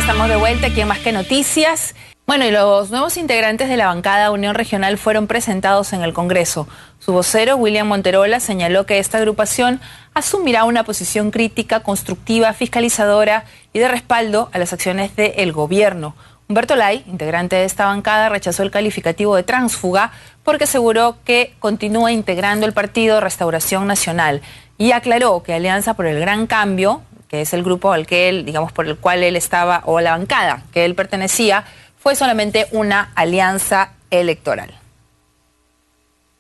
estamos de vuelta aquí en Más que Noticias. Bueno, y los nuevos integrantes de la bancada Unión Regional fueron presentados en el Congreso. Su vocero, William Monterola, señaló que esta agrupación asumirá una posición crítica, constructiva, fiscalizadora y de respaldo a las acciones del gobierno. Humberto Lay, integrante de esta bancada, rechazó el calificativo de tránsfuga porque aseguró que continúa integrando el partido Restauración Nacional y aclaró que Alianza por el Gran Cambio, que es el grupo al que él, digamos, por el cual él estaba, o la bancada que él pertenecía, fue solamente una alianza electoral.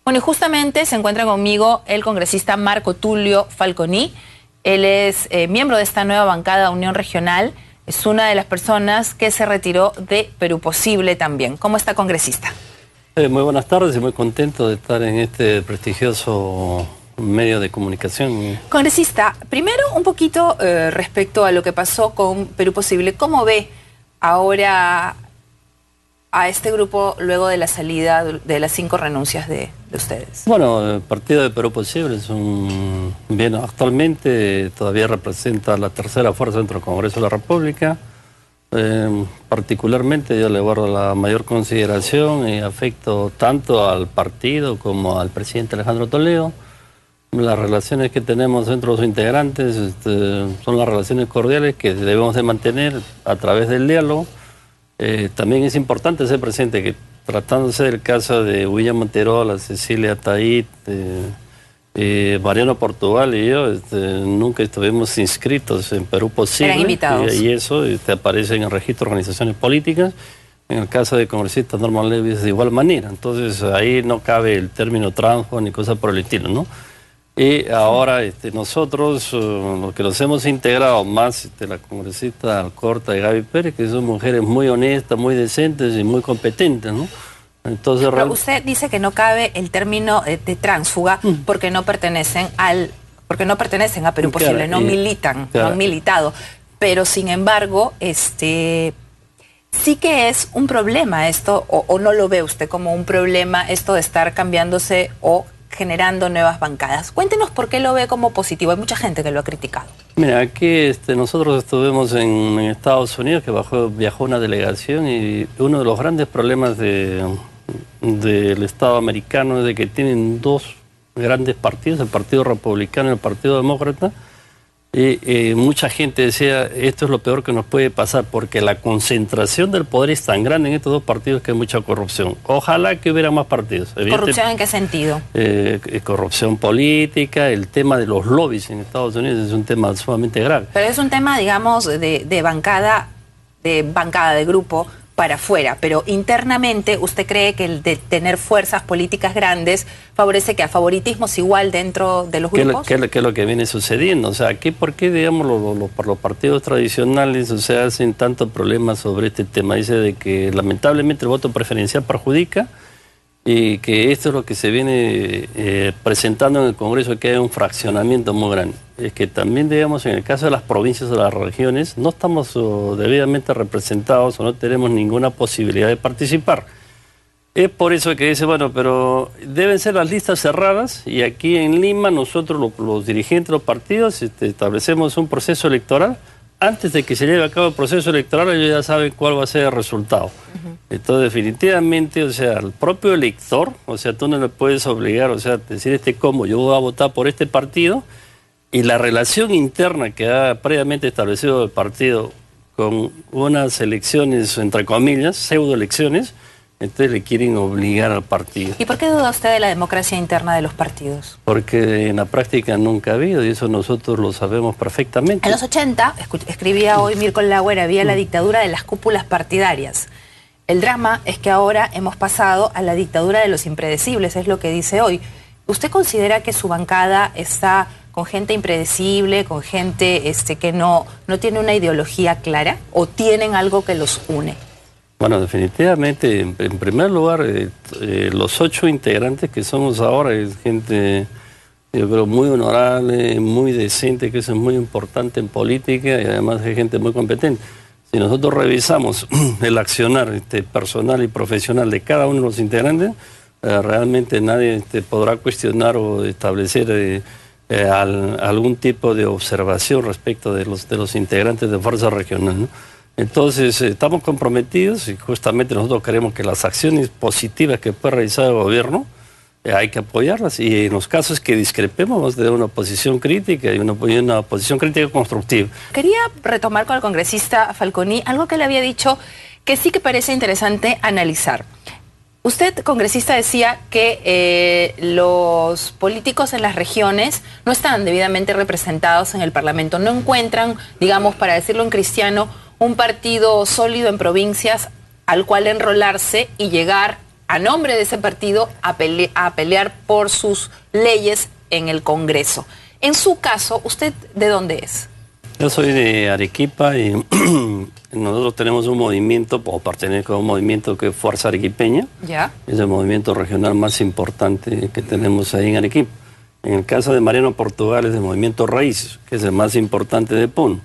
Bueno, y justamente se encuentra conmigo el congresista Marco Tulio Falconi. Él es miembro de esta nueva bancada Unión Regional. Es una de las personas que se retiró de Perú Posible también. ¿Cómo está, congresista? Muy buenas tardes y muy contento de estar en este prestigioso medio de comunicación. Congresista, primero un poquito respecto a lo que pasó con Perú Posible. ¿Cómo ve ahora a este grupo luego de la salida de las 5 renuncias de ustedes? Bueno, el partido de Perú Posible es bien, actualmente todavía representa la tercera fuerza dentro del Congreso de la República. Particularmente yo le guardo la mayor consideración y afecto tanto al partido como al presidente Alejandro Toledo. Las relaciones que tenemos entre los integrantes son las relaciones cordiales que debemos de mantener a través del diálogo. También es importante ser presente que tratándose del caso de William Monterola, Cecilia Tait, Mariano Portugal y yo, nunca estuvimos inscritos en Perú Posible. Eran invitados. Y eso aparece en el registro de organizaciones políticas. En el caso de congresista Norman Lewis de igual manera. Entonces ahí no cabe el término transfuga ni cosa por el estilo, ¿no? Y ahora nosotros, los que nos hemos integrado más, la congresista Alcorta y Gaby Pérez, que son mujeres muy honestas, muy decentes y muy competentes, ¿no? Entonces, pero usted dice que no cabe el término de tránsfuga porque no pertenecen a Perú Posible, no militan, no han militado. Pero sin embargo, sí que es un problema esto, o no lo ve usted como un problema esto de estar cambiándose o generando nuevas bancadas. Cuéntenos por qué lo ve como positivo. Hay mucha gente que lo ha criticado. Mira, aquí nosotros estuvimos en Estados Unidos, que viajó una delegación, y uno de los grandes problemas del Estado americano es de que tienen 2 grandes partidos, el Partido Republicano y el Partido Demócrata, y mucha gente decía, esto es lo peor que nos puede pasar, porque la concentración del poder es tan grande en estos 2 partidos que hay mucha corrupción. Ojalá que hubiera más partidos. ¿Corrupción en qué sentido? Corrupción política, el tema de los lobbies en Estados Unidos es un tema sumamente grave. Pero es un tema, digamos, de bancada, de grupo para afuera, pero internamente ¿usted cree que el de tener fuerzas políticas grandes favorece que a favoritismos igual dentro de los grupos? ¿Qué es lo que viene sucediendo? O sea, ¿por qué digamos, los partidos tradicionales hacen tanto problema sobre este tema? Dice de que lamentablemente el voto preferencial perjudica y que esto es lo que se viene presentando en el Congreso, que hay un fraccionamiento muy grande. Es que también, digamos, en el caso de las provincias o las regiones, no estamos debidamente representados o no tenemos ninguna posibilidad de participar. Es por eso que dice, bueno, pero deben ser las listas cerradas, y aquí en Lima nosotros, los dirigentes de los partidos, establecemos un proceso electoral. Antes de que se lleve a cabo el proceso electoral, ellos ya saben cuál va a ser el resultado. Entonces, definitivamente, o sea, el propio elector, o sea, tú no le puedes obligar, o sea, decir cómo yo voy a votar por este partido, y la relación interna que ha previamente establecido el partido con unas elecciones, entre comillas, pseudoelecciones, entonces le quieren obligar al partido. ¿Y por qué duda usted de la democracia interna de los partidos? Porque en la práctica nunca ha habido, y eso nosotros lo sabemos perfectamente. En los 80, escribía hoy Mirko Lauer, había la dictadura de las cúpulas partidarias. El drama es que ahora hemos pasado a la dictadura de los impredecibles, es lo que dice hoy. ¿Usted considera que su bancada está con gente impredecible, con gente que no tiene una ideología clara, o tienen algo que los une? Bueno, definitivamente, en primer lugar, los 8 integrantes que somos ahora es gente, yo creo, muy honorable, muy decente, que eso es muy importante en política, y además es gente muy competente. Si nosotros revisamos el accionar personal y profesional de cada uno de los integrantes, realmente nadie podrá cuestionar o establecer algún tipo de observación respecto de los integrantes de Fuerza Regional, ¿no? Entonces, estamos comprometidos y justamente nosotros creemos que las acciones positivas que puede realizar el gobierno hay que apoyarlas, y en los casos que discrepemos vamos a tener una posición crítica y una posición crítica constructiva. Quería retomar con el congresista Falconi algo que le había dicho que sí que parece interesante analizar. Usted, congresista, decía que los políticos en las regiones no están debidamente representados en el Parlamento, no encuentran, digamos, para decirlo en cristiano, un partido sólido en provincias al cual enrolarse y llegar a nombre de ese partido a pelear por sus leyes en el Congreso. En su caso, ¿usted de dónde es? Yo soy de Arequipa y nosotros tenemos un movimiento, o pertenezco a un movimiento que es Fuerza Arequipeña. ¿Ya? Es el movimiento regional más importante que tenemos ahí en Arequipa. En el caso de Mariano Portugal es el movimiento Raíces, que es el más importante de Puno.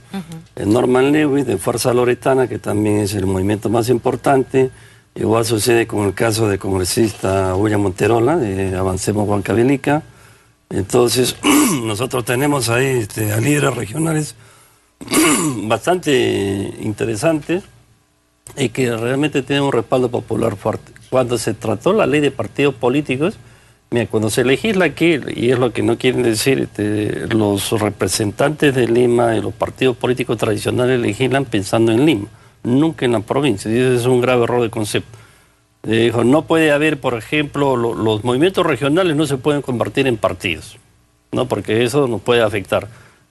El Norman Lewis de Fuerza Loretana, que también es el movimiento más importante. Igual sucede con el caso del congresista William Monterola, de Avancemos Huancavelica. Entonces, nosotros tenemos ahí a líderes regionales bastante interesantes y que realmente tienen un respaldo popular fuerte. Cuando se trató la ley de partidos políticos, mira, cuando se legisla aquí, y es lo que no quieren decir, los representantes de Lima y los partidos políticos tradicionales legislan pensando en Lima, nunca en la provincia, y ese es un grave error de concepto. Dijo, no puede haber, por ejemplo, los movimientos regionales no se pueden convertir en partidos, ¿no? Porque eso nos puede afectar.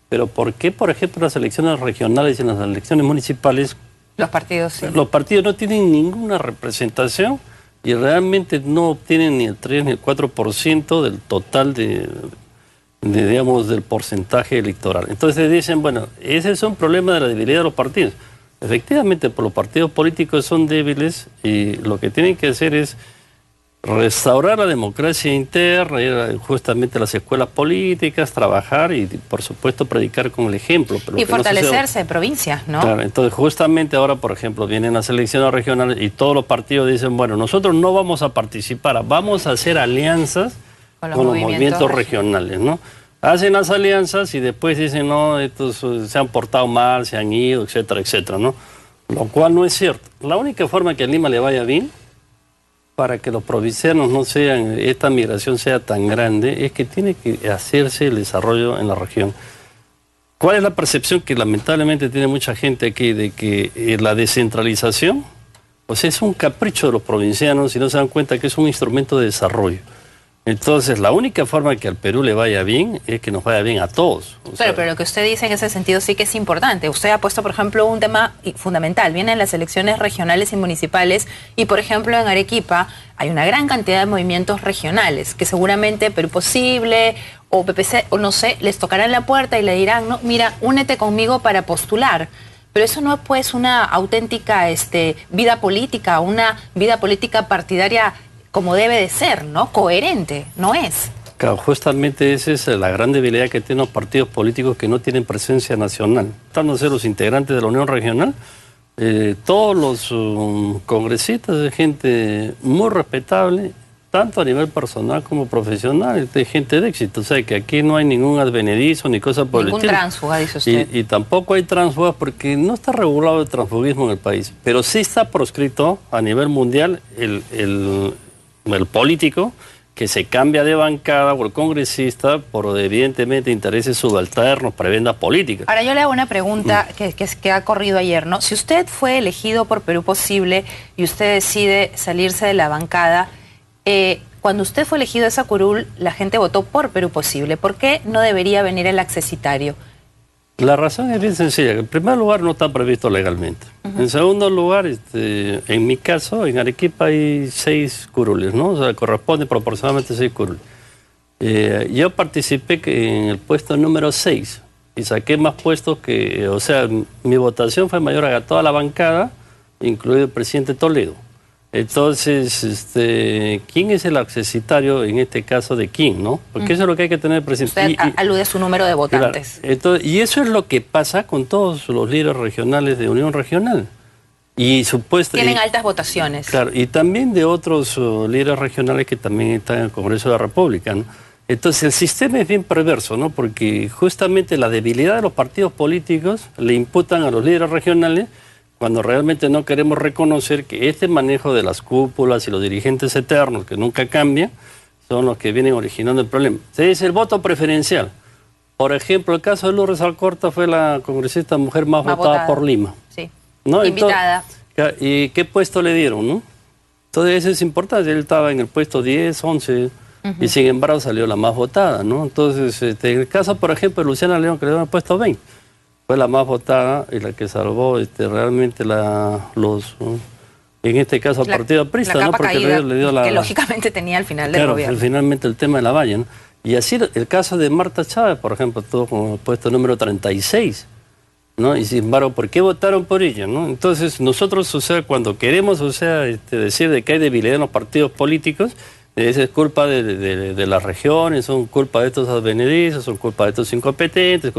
Pero ¿por qué, por ejemplo, las elecciones regionales y en las elecciones municipales? Los partidos, sí. Los partidos no tienen ninguna representación y realmente no obtienen ni el 3 ni el 4% del total digamos, del porcentaje electoral. Entonces dicen, bueno, ese es un problema de la debilidad de los partidos. Efectivamente, los partidos políticos son débiles y lo que tienen que hacer es restaurar la democracia interna, ir justamente a las escuelas políticas, trabajar y, por supuesto, predicar con el ejemplo. Pero y fortalecerse en provincias, ¿no? Claro, entonces justamente ahora, por ejemplo, vienen las elecciones regionales y todos los partidos dicen, bueno, nosotros no vamos a participar, vamos a hacer alianzas con los movimientos regionales, ¿no? Hacen las alianzas y después dicen, no, estos se han portado mal, se han ido, etcétera, etcétera, ¿no? Lo cual no es cierto. La única forma que a Lima le vaya bien, para que los provincianos no sean, esta migración sea tan grande, es que tiene que hacerse el desarrollo en la región. ¿Cuál es la percepción que lamentablemente tiene mucha gente aquí de que la descentralización, pues es un capricho de los provincianos y no se dan cuenta que es un instrumento de desarrollo? Entonces, la única forma que al Perú le vaya bien es que nos vaya bien a todos. Pero lo que usted dice en ese sentido sí que es importante. Usted ha puesto, por ejemplo, un tema fundamental. Vienen las elecciones regionales y municipales y, por ejemplo, en Arequipa hay una gran cantidad de movimientos regionales que seguramente Perú Posible o PPC, o no sé, les tocarán la puerta y le dirán, no, mira, únete conmigo para postular. Pero eso no es pues una auténtica vida política, una vida política partidaria como debe de ser, ¿no? Coherente, no es. Claro, justamente esa es la gran debilidad que tienen los partidos políticos que no tienen presencia nacional. Están a ser los integrantes de la Unión Regional, todos los congresistas de gente muy respetable, tanto a nivel personal como profesional, de gente de éxito. O sea, que aquí no hay ningún advenedizo ni cosa por el estilo. Ningún tránsfuga, dice usted. Y tampoco hay tránsfugas porque no está regulado el transfugismo en el país. Pero sí está proscrito a nivel mundial el político que se cambia de bancada por congresista por evidentemente intereses subalternos, prebendas políticas. Ahora yo le hago una pregunta que ha corrido ayer, ¿no? Si usted fue elegido por Perú Posible y usted decide salirse de la bancada, cuando usted fue elegido esa curul, la gente votó por Perú Posible. ¿Por qué no debería venir el accesitario? La razón es bien sencilla. En primer lugar, no está previsto legalmente. En segundo lugar, en mi caso, en Arequipa hay 6 curules, ¿no? O sea, corresponde proporcionalmente 6 curules. Yo participé en el puesto número 6 y saqué más puestos que... O sea, mi votación fue mayor a toda la bancada, incluido el presidente Toledo. Entonces, ¿quién es el accesitario en este caso de quién, no? Porque eso es lo que hay que tener presente. Usted alude a su número de votantes. Claro, entonces, y eso es lo que pasa con todos los líderes regionales de Unión Regional. Y tienen altas votaciones. Claro, y también de otros líderes regionales que también están en el Congreso de la República, ¿no? Entonces el sistema es bien perverso, ¿no? Porque justamente la debilidad de los partidos políticos le imputan a los líderes regionales cuando realmente no queremos reconocer que este manejo de las cúpulas y los dirigentes eternos, que nunca cambian, son los que vienen originando el problema. Se dice el voto preferencial. Por ejemplo, el caso de Lourdes Alcorta fue la congresista mujer más votada por Lima. Sí, ¿no? invitada. Entonces, ¿y qué puesto le dieron, no? Entonces eso es importante, él estaba en el puesto 10, 11, y sin embargo salió la más votada, ¿no? Entonces, en el caso, por ejemplo, de Luciana León, que le dieron el puesto 20, fue la más votada y la que salvó realmente en este caso al partido aprista, ¿no? Porque le dio que lógicamente tenía al final del gobierno. Finalmente el tema de la valla, ¿no? Y así el caso de Marta Chávez, por ejemplo, estuvo como puesto número 36, ¿no? Y sin embargo, ¿por qué votaron por ella, no? Entonces nosotros, o sea, cuando queremos, o sea, decir de que hay debilidad en los partidos políticos, esa es culpa de las regiones, son culpa de estos advenedizos, son culpa de estos incompetentes,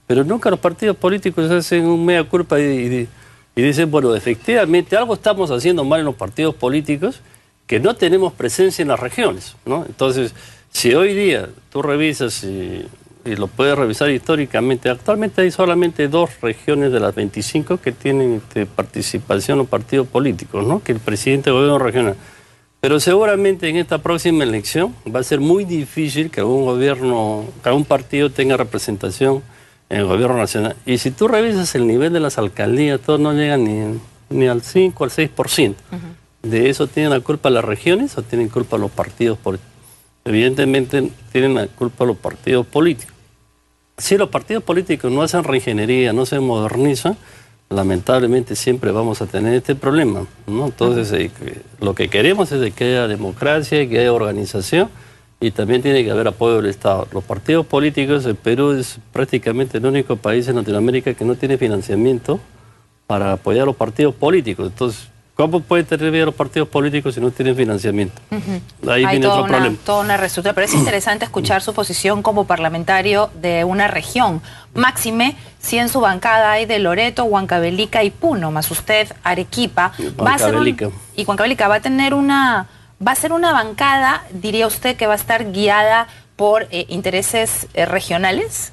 pero nunca los partidos políticos hacen un mea culpa y dicen, bueno, efectivamente algo estamos haciendo mal en los partidos políticos, que no tenemos presencia en las regiones, ¿no? Entonces, si hoy día tú revisas y lo puedes revisar históricamente, actualmente hay solamente 2 regiones de las 25 que tienen participación en los partidos políticos, ¿no? Que el presidente del gobierno regional. Pero seguramente en esta próxima elección va a ser muy difícil que algún partido tenga representación en el gobierno nacional. Y si tú revisas el nivel de las alcaldías, todos no llegan ni al 5 al 6%. ¿De eso tienen la culpa las regiones o tienen culpa los partidos políticos? Evidentemente tienen la culpa los partidos políticos. Si los partidos políticos no hacen reingeniería, no se modernizan, lamentablemente siempre vamos a tener este problema, ¿no? Entonces, lo que queremos es de que haya democracia, que haya organización y también tiene que haber apoyo del Estado. Los partidos políticos, el Perú es prácticamente el único país en Latinoamérica que no tiene financiamiento para apoyar a los partidos políticos. Entonces, ¿cómo pueden tener vida los partidos políticos si no tienen financiamiento? Ahí viene otro problema. Toda una reestructura, pero es interesante escuchar su posición como parlamentario de una región. Máxime, si en su bancada hay de Loreto, Huancavelica y Puno, más usted, Arequipa, va a ser Huancavelica va a ser una bancada, diría usted, que va a estar guiada por intereses regionales.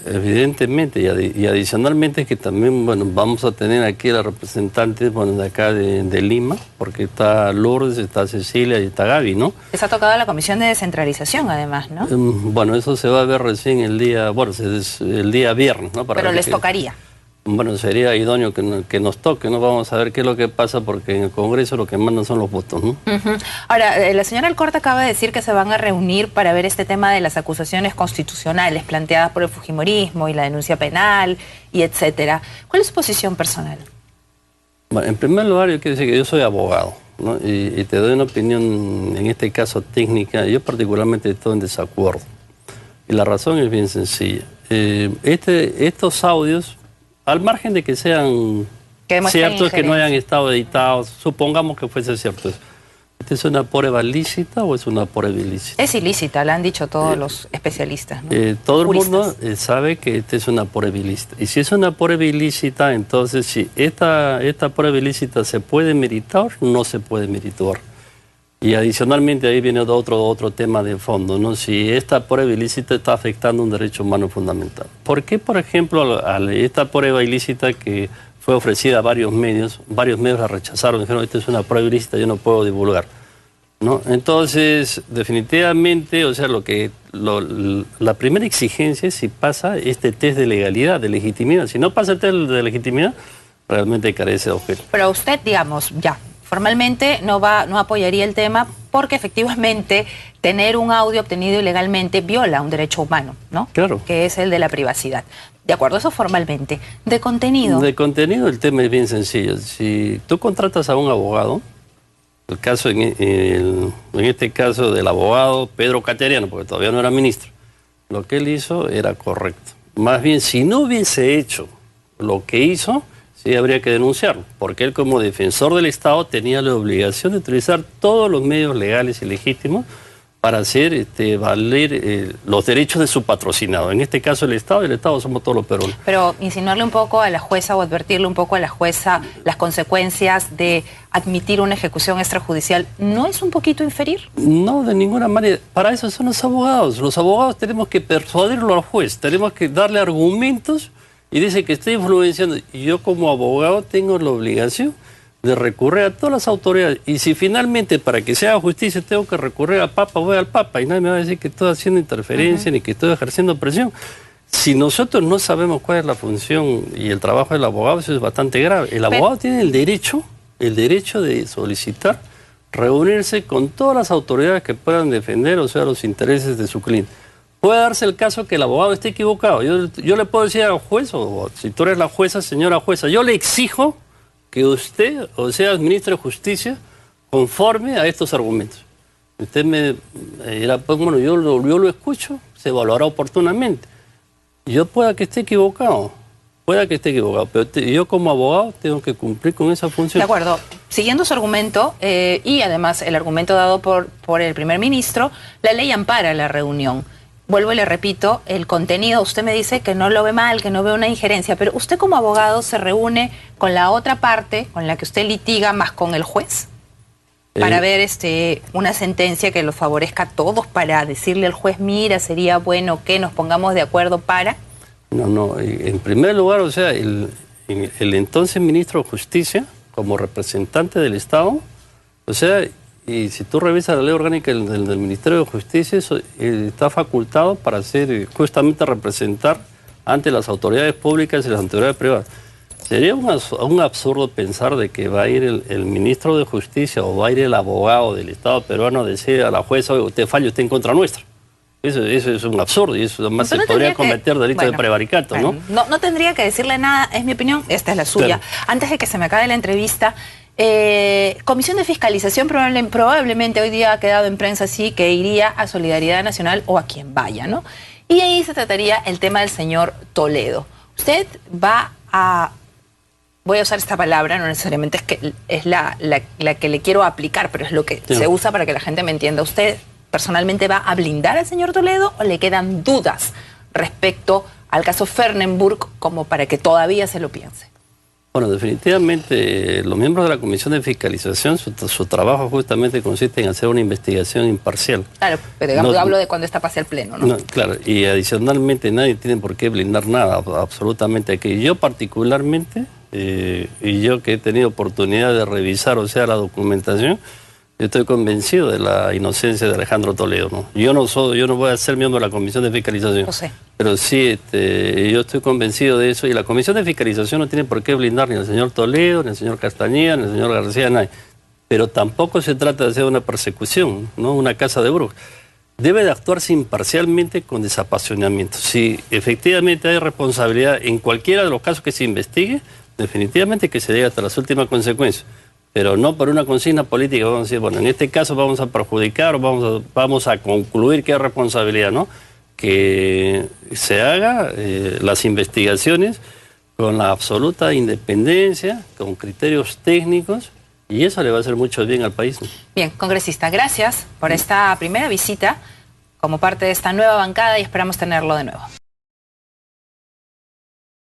Evidentemente, y adicionalmente que también, bueno, vamos a tener aquí a la representante, bueno, de acá de Lima, porque está Lourdes, está Cecilia y está Gaby, ¿no? Les ha tocado la Comisión de Descentralización, además, ¿no? Bueno, eso se va a ver recién el día viernes, ¿no? Pero les tocaría. Bueno, sería idóneo que nos toque, ¿no? Vamos a ver qué es lo que pasa, porque en el Congreso lo que mandan son los votos, ¿no? Ahora, la señora Alcorta acaba de decir que se van a reunir para ver este tema de las acusaciones constitucionales planteadas por el fujimorismo y la denuncia penal y etcétera. ¿Cuál es su posición personal? Bueno, en primer lugar, yo quiero decir que yo soy abogado, ¿no? Y te doy una opinión, en este caso técnica. Yo particularmente estoy en desacuerdo. Y la razón es bien sencilla. Estos audios, al margen de que sean ciertos, que no hayan estado editados, supongamos que fuese cierto eso. ¿Esta es una prueba lícita o es una prueba ilícita? Es ilícita, lo han dicho todos los especialistas, ¿no? Todo el mundo sabe que esta es una prueba ilícita. Y si es una prueba ilícita, entonces si esta prueba ilícita se puede meritar, no se puede meritar. Y adicionalmente ahí viene otro tema de fondo, ¿no? Si esta prueba ilícita está afectando un derecho humano fundamental. ¿Por qué, por ejemplo, esta prueba ilícita que fue ofrecida a varios medios la rechazaron, dijeron, esta es una prueba ilícita, yo no puedo divulgar, ¿no? Entonces, definitivamente, o sea, la primera exigencia es si pasa este test de legalidad, de legitimidad. Si no pasa el test de legitimidad, realmente carece de objeto. Pero usted, digamos, ya, formalmente no apoyaría el tema porque efectivamente tener un audio obtenido ilegalmente viola un derecho humano, ¿no? Claro. Que es el de la privacidad. De acuerdo, eso formalmente. ¿De contenido? De contenido el tema es bien sencillo. Si tú contratas a un abogado, el caso en este caso del abogado Pedro Cateriano, porque todavía no era ministro, lo que él hizo era correcto. Más bien, si no hubiese hecho lo que hizo, sí habría que denunciarlo, porque él como defensor del Estado tenía la obligación de utilizar todos los medios legales y legítimos para hacer valer los derechos de su patrocinado. En este caso el Estado, y el Estado somos todos los peruanos. Pero insinuarle un poco a la jueza o advertirle un poco a la jueza las consecuencias de admitir una ejecución extrajudicial, ¿no es un poquito inferir? No, de ninguna manera. Para eso son los abogados. Los abogados tenemos que persuadirlo al juez, tenemos que darle argumentos y dice que está influenciando. Y yo como abogado tengo la obligación de recurrir a todas las autoridades. Y si finalmente para que se haga justicia tengo que recurrir al Papa, voy al Papa. Y nadie me va a decir que estoy haciendo interferencia ni que estoy ejerciendo presión. Si nosotros no sabemos cuál es la función y el trabajo del abogado, eso es bastante grave. El abogado tiene el derecho de solicitar reunirse con todas las autoridades que puedan defender, o sea, los intereses de su cliente. Puede darse el caso que el abogado esté equivocado. Yo le puedo decir al juez, o si tú eres la jueza, señora jueza, yo le exijo que usted, o sea, administre justicia conforme a estos argumentos. Usted me dirá, pues bueno, yo lo escucho, se evaluará oportunamente. Yo pueda que esté equivocado, pero yo como abogado tengo que cumplir con esa función. De acuerdo. Siguiendo su argumento, y además el argumento dado por el primer ministro, la ley ampara la reunión. Vuelvo y le repito, el contenido, usted me dice que no lo ve mal, que no ve una injerencia, pero usted como abogado se reúne con la otra parte, con la que usted litiga, más con el juez, para ver una sentencia que lo favorezca a todos, para decirle al juez, mira, sería bueno que nos pongamos de acuerdo para... No, en primer lugar, o sea, el entonces ministro de Justicia, como representante del Estado, o sea, y si tú revisas la ley orgánica del Ministerio de Justicia, eso, está facultado para justamente representar ante las autoridades públicas y las autoridades privadas. Sería un absurdo pensar de que va a ir el ministro de Justicia o va a ir el abogado del Estado peruano a decir a la jueza, oye, usted falla, usted en contra nuestra. Eso es un absurdo y eso además se podría cometer delito de prevaricato, ¿no? No tendría que decirle nada, es mi opinión, esta es la suya. Claro. Antes de que se me acabe la entrevista, Comisión de Fiscalización probablemente hoy día ha quedado en prensa así que iría a Solidaridad Nacional o a quien vaya, ¿no? Y ahí se trataría el tema del señor Toledo. Usted va a... Voy a usar esta palabra, no necesariamente es que es la que le quiero aplicar, pero es lo que se usa para que la gente me entienda. ¿Usted personalmente va a blindar al señor Toledo o le quedan dudas respecto al caso Fernenburg como para que todavía se lo piense? Bueno, definitivamente los miembros de la Comisión de Fiscalización, su trabajo justamente consiste en hacer una investigación imparcial. Claro, pero digamos, yo hablo de cuando esta pase al Pleno, ¿no? Claro, y adicionalmente nadie tiene por qué blindar nada, absolutamente aquí. Yo particularmente, y yo que he tenido oportunidad de revisar, o sea, la documentación, yo estoy convencido de la inocencia de Alejandro Toledo, ¿no? Yo no voy a ser miembro de la Comisión de Fiscalización. Lo sé. Pero sí, yo estoy convencido de eso y la Comisión de Fiscalización no tiene por qué blindar ni al señor Toledo, ni al señor Castañeda, ni al señor García, nadie. Pero tampoco se trata de hacer una persecución, ¿no? Una caza de brujos. Debe de actuarse imparcialmente con desapasionamiento. Si efectivamente hay responsabilidad en cualquiera de los casos que se investigue, definitivamente que se llegue hasta las últimas consecuencias. Pero no por una consigna política, vamos a decir, bueno, en este caso vamos a perjudicar o vamos a concluir que hay responsabilidad, ¿no? Que se haga las investigaciones con la absoluta independencia, con criterios técnicos, y eso le va a hacer mucho bien al país, ¿no? Bien, congresista, gracias por esta primera visita como parte de esta nueva bancada y esperamos tenerlo de nuevo.